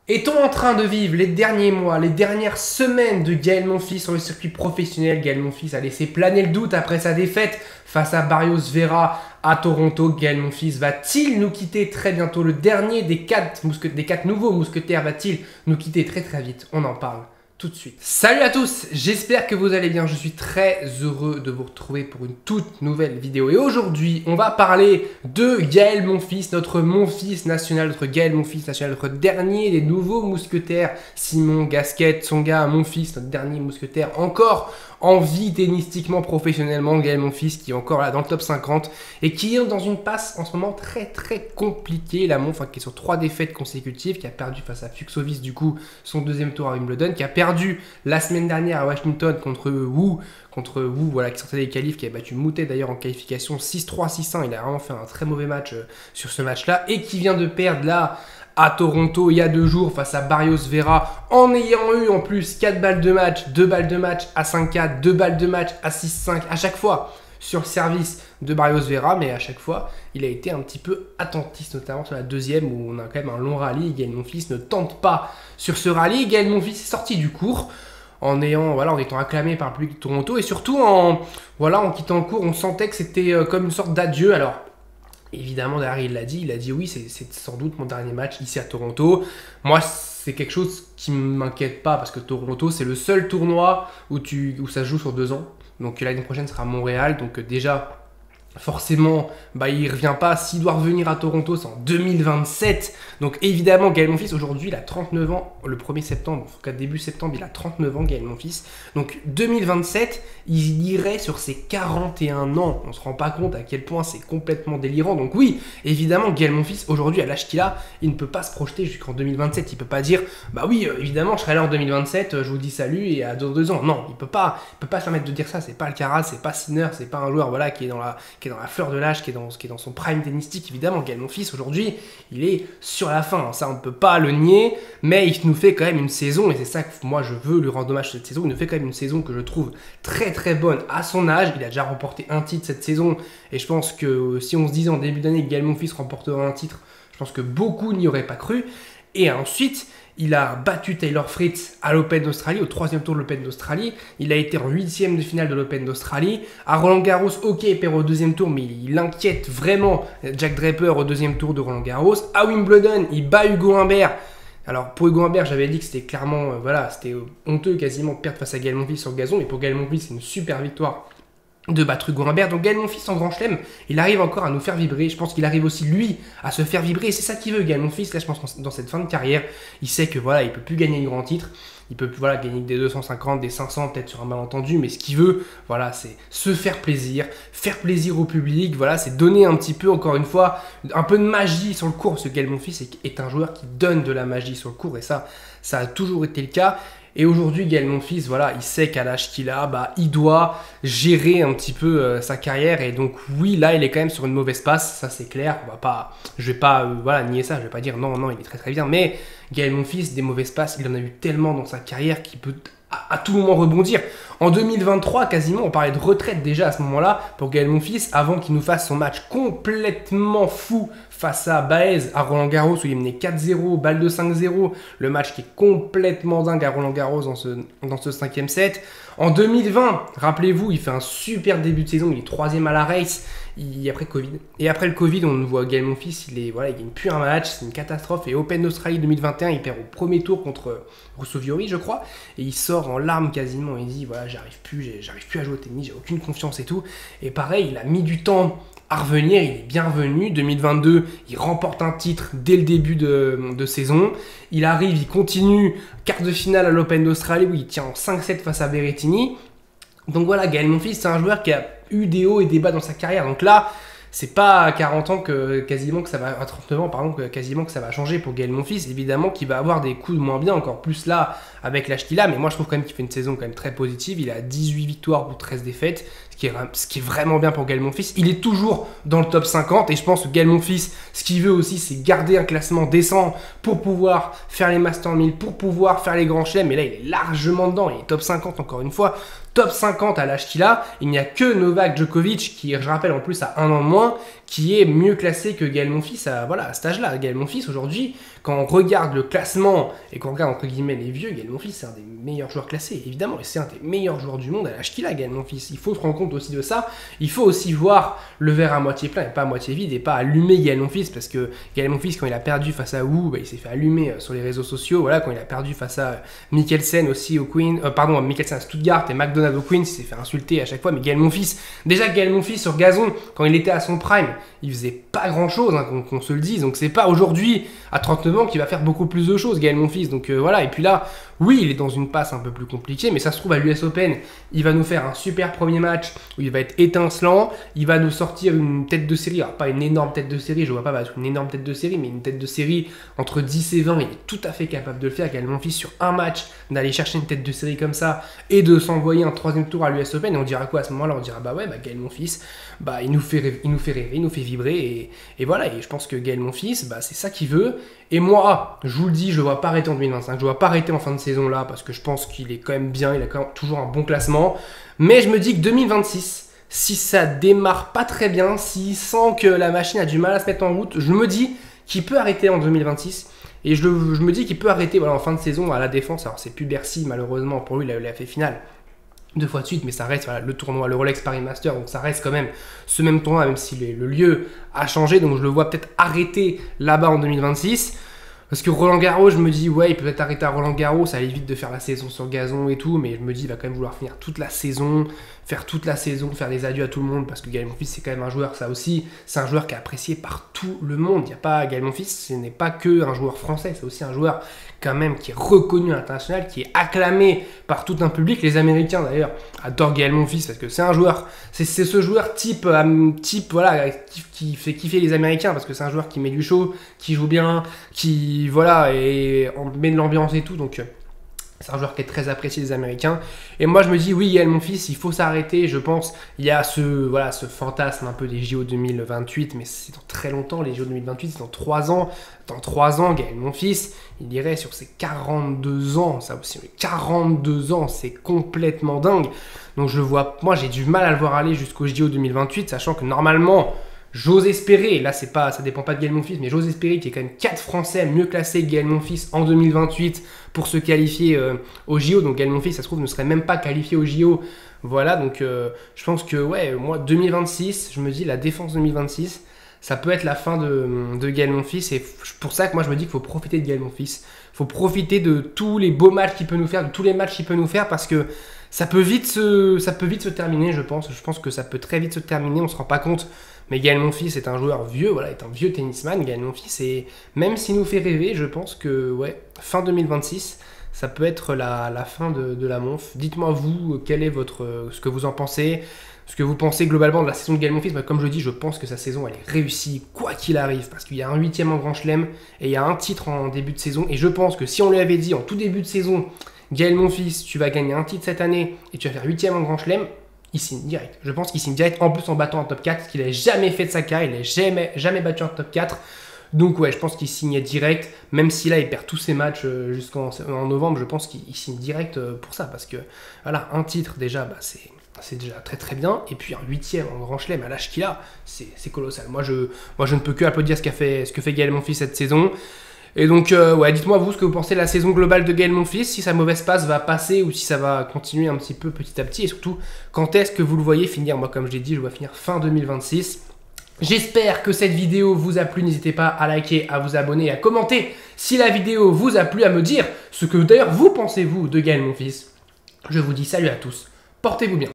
Est-on en train de vivre les derniers mois, les dernières semaines de Gaël Monfils sur le circuit professionnel? Gaël Monfils a laissé planer le doute après sa défaite face à Barrios Vera à Toronto. Gaël Monfils va-t-il nous quitter très bientôt? Le dernier des quatre nouveaux mousquetaires va-t-il nous quitter très très vite? On en parle tout de suite. Salut à tous, j'espère que vous allez bien. Je suis très heureux de vous retrouver pour une toute nouvelle vidéo. Et aujourd'hui, on va parler de Gaël Monfils, notre Monfils national, notre Gaël Monfils national, notre dernier des nouveaux mousquetaires. Simon Gasquet, Tsonga Monfils, notre dernier mousquetaire encore en vie tennistiquement, professionnellement. Gaël Monfils qui est encore là dans le top 50 et qui est dans une passe en ce moment très très compliquée. La Monf, qui est sur 3 défaites consécutives, qui a perdu face à Fucsovics du coup son deuxième tour à Wimbledon, qui a perdu la semaine dernière à Washington contre Wu, voilà, qui sortait des qualifs, qui avait battu Moutet d'ailleurs en qualification 6-3, 6-1. Il a vraiment fait un très mauvais match sur ce match-là et qui vient de perdre là à Toronto il y a 2 jours face à Barrios Vera en ayant eu en plus 4 balles de match, 2 balles de match à 5-4, 2 balles de match à 6-5 à chaque fois sur le service de Barrios Vera, mais à chaque fois il a été un petit peu attentiste, notamment sur la deuxième où on a quand même un long rallye. Gaël Monfils ne tente pas sur ce rallye. Gaël Monfils est sorti du cours en étant acclamé par le public de Toronto et surtout en quittant le cours, on sentait que c'était comme une sorte d'adieu. Alors évidemment, derrière, il a dit oui, c'est sans doute mon dernier match ici à Toronto. Moi, c'est quelque chose qui ne m'inquiète pas parce que Toronto, c'est le seul tournoi où ça se joue sur 2 ans. Donc l'année prochaine sera Montréal. Donc déjà, forcément, il revient pas. S'il doit revenir à Toronto, c'est en 2027. Donc évidemment, Gaël Monfils, aujourd'hui, il a 39 ans. Le 1er septembre, en tout cas début septembre, il a 39 ans, Gaël Monfils. Donc 2027, il irait sur ses 41 ans. On se rend pas compte à quel point c'est complètement délirant. Donc oui, évidemment, Gaël Monfils, aujourd'hui, à l'âge qu'il a, il ne peut pas se projeter jusqu'en 2027. Il peut pas dire, oui, évidemment, je serai là en 2027, je vous dis salut et à 2 ans. Non, il peut pas se permettre de dire ça. C'est pas Alcaraz, c'est pas Sinner, c'est pas un joueur qui est dans la fleur de l'âge, qui est dans son prime tennistique. Évidemment, Gaël Monfils, aujourd'hui, il est sur la fin. Ça, on ne peut pas le nier, mais il nous fait quand même une saison, et c'est ça que moi, je veux lui rendre hommage cette saison. Il nous fait quand même une saison que je trouve très très bonne à son âge. Il a déjà remporté un titre cette saison, et je pense que si on se disait en début d'année que Gaël Monfils remportera un titre, je pense que beaucoup n'y auraient pas cru. Et ensuite, il a battu Taylor Fritz à l'Open d'Australie, au 3e tour de l'Open d'Australie. Il a été en 8e de finale de l'Open d'Australie. À Roland Garros, ok, il perd au 2e tour, mais il inquiète vraiment Jack Draper au 2e tour de Roland Garros. À Wimbledon, il bat Hugo Humbert. Alors pour Hugo Humbert, j'avais dit que c'était clairement, c'était honteux quasiment de perdre face à Gaël Monfils sur le gazon. Mais pour Gaël Monfils, c'est une super victoire de battre Hugo Humbert. Donc Gaël Monfils en grand chelem, il arrive encore à nous faire vibrer. Je pense qu'il arrive aussi lui à se faire vibrer et c'est ça qu'il veut. Gaël Monfils, là je pense dans cette fin de carrière, il sait que il peut plus gagner de grands titres, il peut plus gagner des 250, des 500 peut-être sur un malentendu, mais ce qu'il veut, c'est se faire plaisir au public, c'est donner un petit peu, encore une fois, un peu de magie sur le court. Ce Gaël Monfils est un joueur qui donne de la magie sur le court et ça a toujours été le cas. Et aujourd'hui, Gaël Monfils, il sait qu'à l'âge qu'il a, il doit gérer un petit peu sa carrière. Et donc, oui, là, il est quand même sur une mauvaise passe, ça c'est clair. Je vais pas nier ça, je vais pas dire non, il est très très bien. Mais Gaël Monfils, des mauvaises passes, il en a eu tellement dans sa carrière qu'il peut à tout moment rebondir. En 2023, quasiment, on parlait de retraite déjà à ce moment-là pour Gaël Monfils, avant qu'il nous fasse son match complètement fou face à Baez à Roland Garros où il est mené 4-0, balle de 5-0, le match qui est complètement dingue à Roland Garros dans ce 5e set. En 2020, rappelez-vous, il fait un super début de saison, il est 3e à la race, après Covid. Et après le Covid, on voit Gaël Monfils, il gagne plus un match, c'est une catastrophe. Et Open d'Australie 2021, il perd au premier tour contre Russo Viori, je crois, et il sort en larmes quasiment, il dit j'arrive plus à jouer au tennis, j'ai aucune confiance et tout. Et pareil, il a mis du temps à revenir, il est bien revenu. 2022, il remporte un titre dès le début de saison. Il arrive, il continue, quart de finale à l'Open d'Australie où il tient en 5-7 face à Berrettini. Donc Gaël Monfils, c'est un joueur qui a eu des hauts et des bas dans sa carrière. Donc là, c'est pas à 40 ans à 39 ans, pardon, quasiment que ça va changer pour Gaël Monfils. Évidemment qu'il va avoir des coups de moins bien, encore plus là, avec l'âge qu'il a. Mais moi, je trouve quand même qu'il fait une saison quand même très positive. Il a 18 victoires pour 13 défaites, ce qui est vraiment bien pour Gaël Monfils. Il est toujours dans le top 50 et je pense que Gaël Monfils, ce qu'il veut aussi, c'est garder un classement décent pour pouvoir faire les Master 1000, pour pouvoir faire les grands chelems. Mais là, il est largement dedans. Il est top 50 encore une fois. Top 50 à l'âge qu'il a. Il n'y a que Novak Djokovic, qui, je rappelle, en plus a 1 an de moins, qui est mieux classé que Gaël Monfils à cet âge-là. Gaël Monfils, aujourd'hui, quand on regarde le classement et qu'on regarde entre guillemets les vieux, Gaël Monfils, c'est un des meilleurs joueurs classés, évidemment, et c'est un des meilleurs joueurs du monde à l'âge qu'il a, Gaël Monfils. Il faut se rendre compte aussi de ça. Il faut aussi voir le verre à moitié plein et pas à moitié vide, et pas allumer Gaël Monfils, parce que Gaël Monfils, quand il a perdu face à Wu, il s'est fait allumer sur les réseaux sociaux. Voilà, quand il a perdu face à Mikkelsen aussi au Queen, Mikkelsen à Stuttgart et McDonald au Queen, il s'est fait insulter à chaque fois. Mais Gaël Monfils, déjà Gaël Monfils sur gazon, quand il était à son prime, il faisait pas grand chose, hein, qu'on se le dise. Donc c'est pas aujourd'hui, à 39 ans, qu'il va faire beaucoup plus de choses, Gaël Monfils. Donc voilà, et puis là, oui, il est dans une passe un peu plus compliquée, mais ça se trouve à l'US Open, il va nous faire un super premier match où il va être étincelant, il va nous sortir une tête de série, alors pas une énorme tête de série, je vois pas une énorme tête de série, mais une tête de série entre 10 et 20, il est tout à fait capable de le faire, Gaël Monfils, sur un match, d'aller chercher une tête de série comme ça, et de s'envoyer un troisième tour à l'US Open, et on dira quoi à ce moment-là? On dira Gaël Monfils, il nous fait rêver, il nous fait vibrer, et voilà, et je pense que Gaël Monfils, c'est ça qu'il veut, et moi, je vous le dis, je ne le vois pas arrêter en 2025, je ne le vois pas arrêter en fin de saison là, parce que je pense qu'il est quand même bien, il a quand même toujours un bon classement, mais je me dis que 2026, si ça démarre pas très bien, s'il sent que la machine a du mal à se mettre en route, je me dis qu'il peut arrêter en 2026, et je me dis qu'il peut arrêter en fin de saison à la défense. Alors c'est plus Bercy malheureusement, pour lui il a fait finale 2 fois de suite, mais ça reste le tournoi, le Rolex Paris Master, donc ça reste quand même ce même tournoi, même si le lieu a changé, donc je le vois peut-être arrêter là-bas en 2026. Parce que Roland Garros, je me dis, ouais, il peut peut-être arrêter à Roland Garros, ça évite de faire la saison sur gazon et tout, mais je me dis, il va quand même vouloir finir toute la saison, faire des adieux à tout le monde, parce que Gaël Monfils, c'est quand même un joueur, ça aussi, c'est un joueur qui est apprécié par tout le monde. Il y a pas, Gaël Monfils, ce n'est pas que un joueur français, c'est aussi un joueur quand même qui est reconnu à l'international, qui est acclamé par tout un public. Les Américains d'ailleurs adorent Gaël Monfils parce que c'est un joueur, c'est ce joueur type voilà, qui fait kiffer les Américains parce que c'est un joueur qui met du show, qui joue bien, qui et on met de l'ambiance et tout, donc c'est un joueur qui est très apprécié des Américains. Et moi je me dis, oui, Gaël Monfils, il faut s'arrêter, je pense. Il y a ce fantasme un peu des JO 2028, mais c'est dans très longtemps, les JO 2028, c'est dans 3 ans. Dans 3 ans, Gaël Monfils, il irait sur ses 42 ans, ça aussi, 42 ans, c'est complètement dingue. Donc moi j'ai du mal à le voir aller jusqu'au JO 2028, sachant que normalement, j'ose espérer, là ça dépend pas de Gaël Monfils, mais j'ose espérer qu'il y ait quand même 4 Français mieux classés que Gaël Monfils en 2028 pour se qualifier au JO. Donc Gaël Monfils, ça se trouve, ne serait même pas qualifié au JO. Voilà, donc je pense que, moi 2026, je me dis la défense 2026, ça peut être la fin de Gaël Monfils. Et pour ça que moi je me dis qu'il faut profiter de Gaël Monfils. Il faut profiter de tous les beaux matchs qu'il peut nous faire, de tous les matchs qu'il peut nous faire, parce que ça peut vite se terminer, je pense. Je pense que ça peut très vite se terminer, on se rend pas compte. Mais Gaël Monfils est un joueur vieux, est un vieux tennisman. Gaël Monfils, et même s'il nous fait rêver, je pense que fin 2026, ça peut être la fin de la Monf. Dites-moi vous, quel est ce que vous en pensez, ce que vous pensez globalement de la saison de Gaël Monfils. Comme je le dis, je pense que sa saison elle est réussie, quoi qu'il arrive, parce qu'il y a un 8e en Grand Chelem et il y a un titre en début de saison. Et je pense que si on lui avait dit en tout début de saison, Gaël Monfils, tu vas gagner un titre cette année et tu vas faire 8e en Grand Chelem, il signe direct. Je pense qu'il signe direct, en plus en battant un top 4, ce qu'il n'a jamais fait de sa carrière, il n'a jamais battu un top 4. Donc je pense qu'il signait direct, même si là il perd tous ses matchs jusqu'en novembre, je pense qu'il signe direct pour ça, parce que voilà, un titre déjà, c'est déjà très très bien, et puis un 8e en Grand Chelem à l'âge qu'il a, c'est colossal. Moi je ne peux que applaudir ce que fait Gaël Monfils cette saison. Et donc, dites-moi vous ce que vous pensez de la saison globale de Gaël Monfils, si sa mauvaise passe va passer ou si ça va continuer un petit peu petit à petit, et surtout, quand est-ce que vous le voyez finir? Moi, comme je l'ai dit, je vois finir fin 2026. J'espère que cette vidéo vous a plu, n'hésitez pas à liker, à vous abonner et à commenter si la vidéo vous a plu, à me dire ce que d'ailleurs vous pensez vous de Gaël Monfils. Je vous dis salut à tous, portez-vous bien.